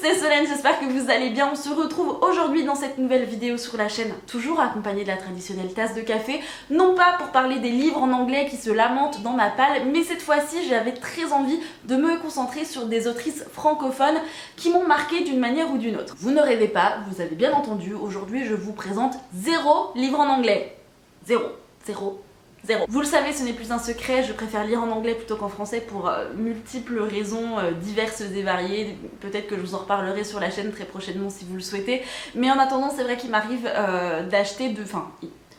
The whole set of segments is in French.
c'est Solène, j'espère que vous allez bien. On se retrouve aujourd'hui dans cette nouvelle vidéo sur la chaîne, toujours accompagnée de la traditionnelle tasse de café, non pas pour parler des livres en anglais qui se lamentent dans ma palle, mais cette fois-ci j'avais très envie de me concentrer sur des autrices francophones qui m'ont marqué d'une manière ou d'une autre. Vous ne rêvez pas, vous avez bien entendu, aujourd'hui je vous présente 0 livre en anglais. 0. Vous le savez, ce n'est plus un secret, je préfère lire en anglais plutôt qu'en français pour multiples raisons diverses et variées. Peut-être que je vous en reparlerai sur la chaîne très prochainement si vous le souhaitez. Mais en attendant, c'est vrai qu'il m'arrive d'acheter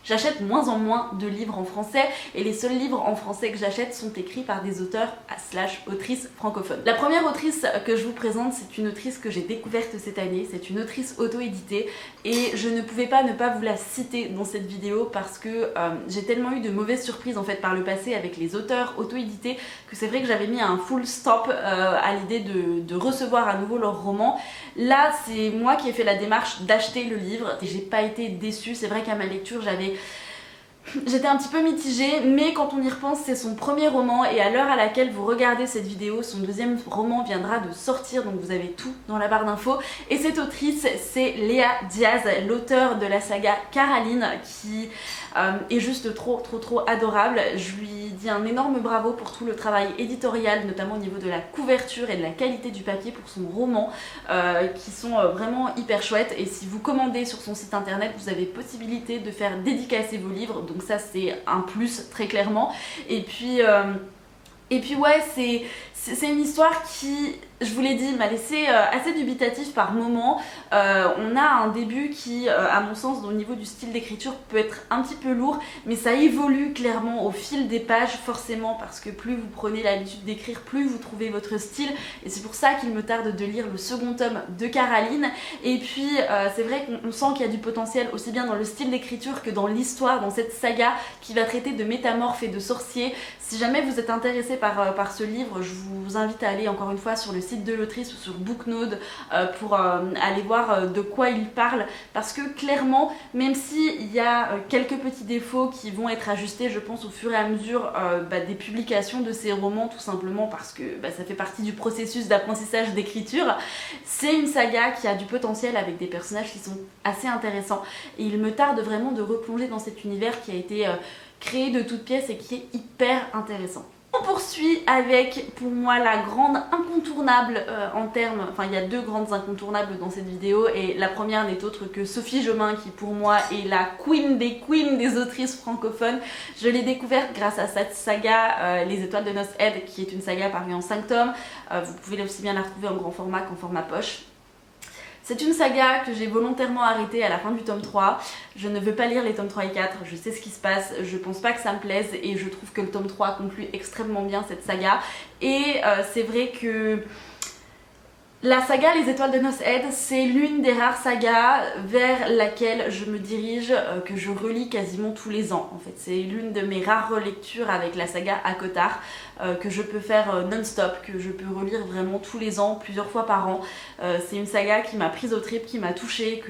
j'achète moins en moins de livres en français et les seuls livres en français que j'achète sont écrits par des auteurs / autrices francophones. La première autrice que je vous présente, c'est une autrice que j'ai découverte cette année, c'est une autrice auto-éditée et je ne pouvais pas ne pas vous la citer dans cette vidéo parce que j'ai tellement eu de mauvaises surprises en fait par le passé avec les auteurs auto-édités que c'est vrai que j'avais mis un full stop à l'idée de recevoir à nouveau leur roman. Là, c'est moi qui ai fait la démarche d'acheter le livre et j'ai pas été déçue. C'est vrai qu'à ma lecture, j'étais un petit peu mitigée, mais quand on y repense, c'est son premier roman et à l'heure à laquelle vous regardez cette vidéo, son deuxième roman viendra de sortir, donc vous avez tout dans la barre d'infos. Et cette autrice, c'est Léa Diaz, l'auteure de la saga Caraline, qui est juste trop adorable. Je lui dis un énorme bravo pour tout le travail éditorial, notamment au niveau de la couverture et de la qualité du papier pour son roman, qui sont vraiment hyper chouettes. Et si vous commandez sur son site internet, vous avez possibilité de faire dédicacer vos livres, donc ça c'est un plus très clairement. Et puis ouais, c'est une histoire qui, je vous l'ai dit, m'a laissé assez dubitatif par moments. On a un début qui, à mon sens, au niveau du style d'écriture, peut être un petit peu lourd, mais ça évolue clairement au fil des pages, forcément, parce que plus vous prenez l'habitude d'écrire, plus vous trouvez votre style, et c'est pour ça qu'il me tarde de lire le second tome de Caraline. Et puis, c'est vrai qu'on sent qu'il y a du potentiel aussi bien dans le style d'écriture que dans l'histoire, dans cette saga qui va traiter de métamorphes et de sorciers. Si jamais vous êtes intéressé par ce livre, je vous invite à aller encore une fois sur le site de l'autrice ou sur Booknode pour aller voir de quoi il parle, parce que clairement, même s'il y a quelques petits défauts qui vont être ajustés, je pense, au fur et à mesure des publications de ces romans, tout simplement parce que ça fait partie du processus d'apprentissage d'écriture, c'est une saga qui a du potentiel avec des personnages qui sont assez intéressants et il me tarde vraiment de replonger dans cet univers qui a été créé de toutes pièces et qui est hyper intéressant. On poursuit avec, pour moi, la grande incontournable en termes... Enfin, il y a deux grandes incontournables dans cette vidéo et la première n'est autre que Sophie Jomain qui, pour moi, est la queen des autrices francophones. Je l'ai découverte grâce à cette saga Les Étoiles de Nos Head, qui est une saga parue en 5 tomes. Vous pouvez aussi bien la retrouver en grand format qu'en format poche. C'est une saga que j'ai volontairement arrêtée à la fin du tome 3. Je ne veux pas lire les tomes 3 et 4, je sais ce qui se passe, je pense pas que ça me plaise et je trouve que le tome 3 conclut extrêmement bien cette saga. Et c'est vrai que la saga Les Étoiles de Nos Head, c'est l'une des rares sagas vers laquelle je me dirige, que je relis quasiment tous les ans. En fait, c'est l'une de mes rares relectures avec la saga ACOTAR, que je peux faire non-stop, que je peux relire vraiment tous les ans, plusieurs fois par an. C'est une saga qui m'a prise au trip, qui m'a touchée,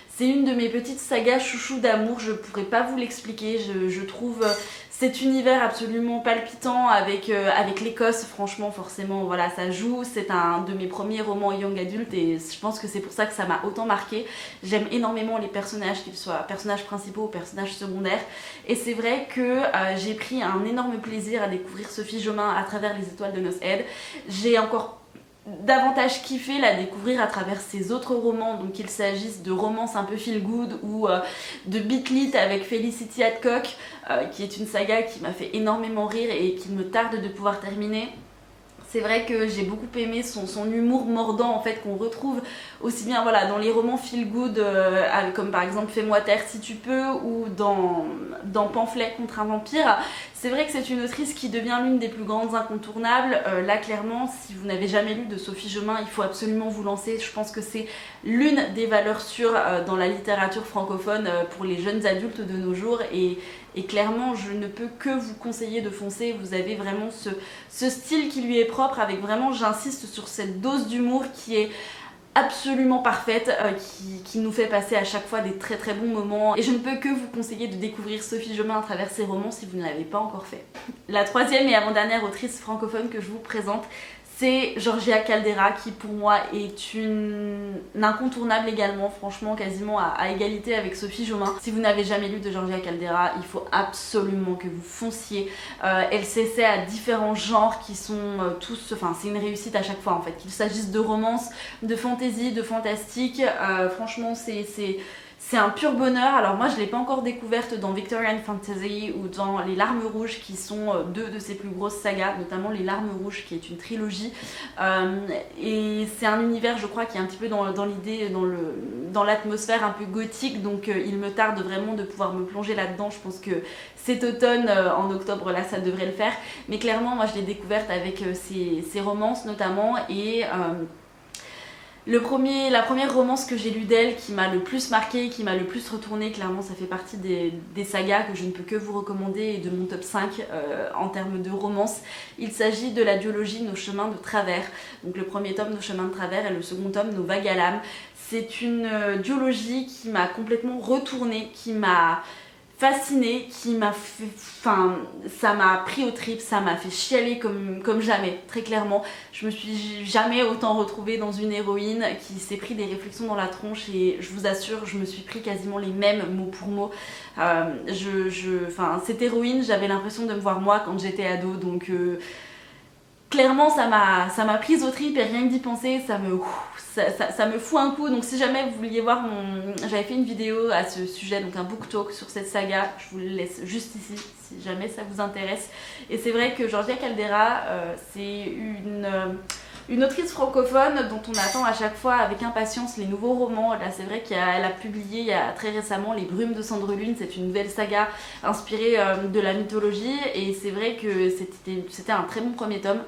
c'est une de mes petites sagas chouchou d'amour, je pourrais pas vous l'expliquer, je trouve cet univers absolument palpitant avec l'Écosse, franchement, forcément, voilà, ça joue. C'est un de mes premiers romans young adult et je pense que c'est pour ça que ça m'a autant marqué. J'aime énormément les personnages, qu'ils soient personnages principaux ou personnages secondaires. Et c'est vrai que j'ai pris un énorme plaisir à découvrir Sophie Jomain à travers Les Étoiles de Nos Head. J'ai encore davantage kiffé la découvrir à travers ses autres romans, donc qu'il s'agisse de romances un peu feel good ou de Beat Lit avec Felicity Hadcock, qui est une saga qui m'a fait énormément rire et qu'il me tarde de pouvoir terminer. C'est vrai que j'ai beaucoup aimé son humour mordant en fait, qu'on retrouve aussi bien voilà, dans les romans feel good comme par exemple Fais-moi taire si tu peux ou dans Pamphlet contre un vampire. C'est vrai que c'est une autrice qui devient l'une des plus grandes incontournables. Là clairement, si vous n'avez jamais lu de Sophie Jomain, il faut absolument vous lancer. Je pense que c'est l'une des valeurs sûres dans la littérature francophone pour les jeunes adultes de nos jours et clairement je ne peux que vous conseiller de foncer. Vous avez vraiment ce style qui lui est propre avec vraiment, j'insiste sur cette dose d'humour qui est absolument parfaite, qui nous fait passer à chaque fois des très bons moments et je ne peux que vous conseiller de découvrir Sophie Jomain à travers ses romans si vous ne l'avez pas encore fait. La troisième et avant-dernière autrice francophone que je vous présente, c'est Georgia Caldera qui pour moi est une incontournable également, franchement quasiment à égalité avec Sophie Jomain. Si vous n'avez jamais lu de Georgia Caldera, il faut absolument que vous fonciez. Elle s'essaie à différents genres qui sont tous, enfin c'est une réussite à chaque fois en fait, qu'il s'agisse de romance, de fantasy, de fantastique, franchement c'est un pur bonheur. Alors moi je ne l'ai pas encore découverte dans Victorian Fantasy ou dans Les Larmes Rouges qui sont deux de ses plus grosses sagas, notamment Les Larmes Rouges qui est une trilogie. Et c'est un univers je crois qui est un petit peu dans l'idée, dans l'atmosphère un peu gothique, donc il me tarde vraiment de pouvoir me plonger là-dedans. Je pense que cet automne, en octobre là ça devrait le faire. Mais clairement moi je l'ai découverte avec ses romances notamment et... la première romance que j'ai lue d'elle qui m'a le plus marqué, qui m'a le plus retourné, clairement ça fait partie des sagas que je ne peux que vous recommander et de mon top 5 en termes de romance. Il s'agit de la duologie Nos chemins de travers. Donc le premier tome Nos chemins de travers et le second tome Nos vagues à l'âme. C'est une duologie qui m'a complètement retournée, qui m'a fascinée, qui m'a fait, enfin ça m'a pris aux tripes, ça m'a fait chialer comme jamais, très clairement. Je me suis jamais autant retrouvée dans une héroïne qui s'est pris des réflexions dans la tronche et je vous assure, je me suis pris quasiment les mêmes mot pour mot. Enfin cette héroïne, j'avais l'impression de me voir moi quand j'étais ado, donc clairement ça m'a prise aux tripes et rien que d'y penser ça me fout un coup. Donc si jamais vous vouliez voir j'avais fait une vidéo à ce sujet, donc un book talk sur cette saga, je vous le laisse juste ici si jamais ça vous intéresse. Et c'est vrai que Georgia Caldera c'est une autrice francophone dont on attend à chaque fois avec impatience les nouveaux romans. Là c'est vrai qu'elle a publié il y a très récemment Les Brumes de Cendrelune, c'est une nouvelle saga inspirée de la mythologie et c'est vrai que c'était un très bon premier tome.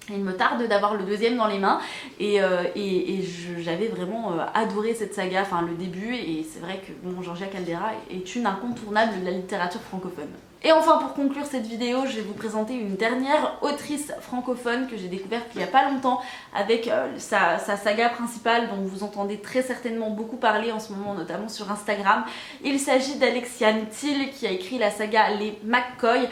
Il me tarde d'avoir le deuxième dans les mains et j'avais vraiment adoré cette saga, enfin le début, et c'est vrai que bon, Georgia Caldera est une incontournable de la littérature francophone. Et enfin pour conclure cette vidéo, je vais vous présenter une dernière autrice francophone que j'ai découverte il n'y a pas longtemps avec sa saga principale dont vous entendez très certainement beaucoup parler en ce moment, notamment sur Instagram. Il s'agit d'Alexiane Thiel qui a écrit la saga Les McCoy,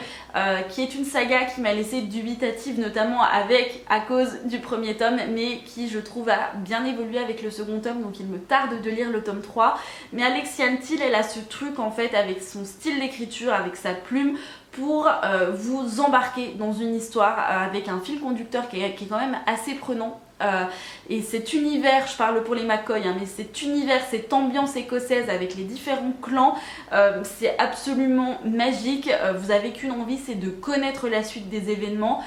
qui est une saga qui m'a laissé dubitative notamment à cause du premier tome, mais qui je trouve a bien évolué avec le second tome, donc il me tarde de lire le tome 3. Mais Alexiane Thiel, elle a ce truc en fait avec son style d'écriture, avec sa plume, pour vous embarquer dans une histoire avec un fil conducteur qui est quand même assez prenant. Et cet univers, je parle pour les McCoy, hein, mais cet univers, cette ambiance écossaise avec les différents clans, c'est absolument magique. Vous avez qu'une envie, c'est de connaître la suite des événements,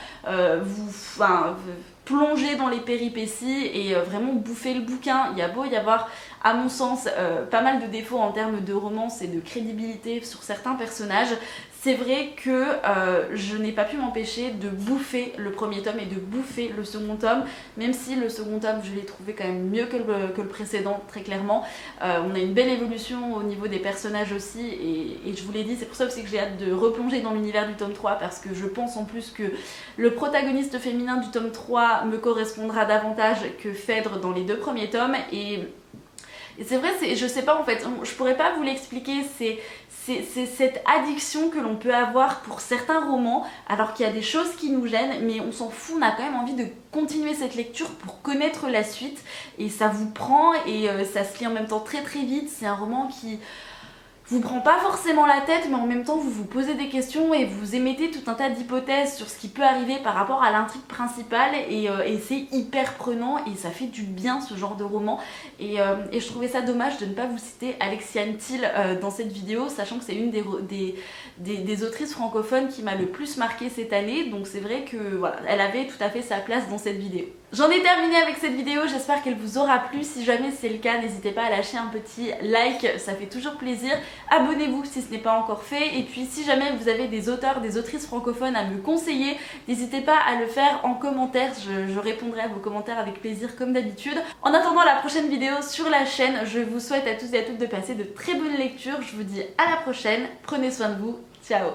plonger dans les péripéties et vraiment bouffer le bouquin. Il y a beau y avoir, à mon sens, pas mal de défauts en termes de romance et de crédibilité sur certains personnages, c'est vrai que je n'ai pas pu m'empêcher de bouffer le premier tome et de bouffer le second tome, même si le second tome je l'ai trouvé quand même mieux que le précédent, très clairement. On a une belle évolution au niveau des personnages aussi et je vous l'ai dit, c'est pour ça aussi que j'ai hâte de replonger dans l'univers du tome 3, parce que je pense en plus que le protagoniste féminin du tome 3 me correspondra davantage que Phèdre dans les deux premiers tomes. Et c'est vrai, je sais pas en fait, je pourrais pas vous l'expliquer, c'est cette addiction que l'on peut avoir pour certains romans, alors qu'il y a des choses qui nous gênent, mais on s'en fout, on a quand même envie de continuer cette lecture pour connaître la suite, et ça vous prend, et ça se lit en même temps très très vite. C'est un roman qui vous prend pas forcément la tête, mais en même temps vous vous posez des questions et vous émettez tout un tas d'hypothèses sur ce qui peut arriver par rapport à l'intrigue principale, et c'est hyper prenant et ça fait du bien ce genre de roman. Et je trouvais ça dommage de ne pas vous citer Alexiane Thiel dans cette vidéo, sachant que c'est une des autrices francophones qui m'a le plus marqué cette année, donc c'est vrai que voilà, elle avait tout à fait sa place dans cette vidéo. J'en ai terminé avec cette vidéo, j'espère qu'elle vous aura plu. Si jamais c'est le cas, n'hésitez pas à lâcher un petit like, ça fait toujours plaisir. Abonnez-vous si ce n'est pas encore fait, et puis si jamais vous avez des auteurs, des autrices francophones à me conseiller, n'hésitez pas à le faire en commentaire, je répondrai à vos commentaires avec plaisir comme d'habitude. En attendant la prochaine vidéo sur la chaîne, je vous souhaite à tous et à toutes de passer de très bonnes lectures, je vous dis à la prochaine, prenez soin de vous, ciao.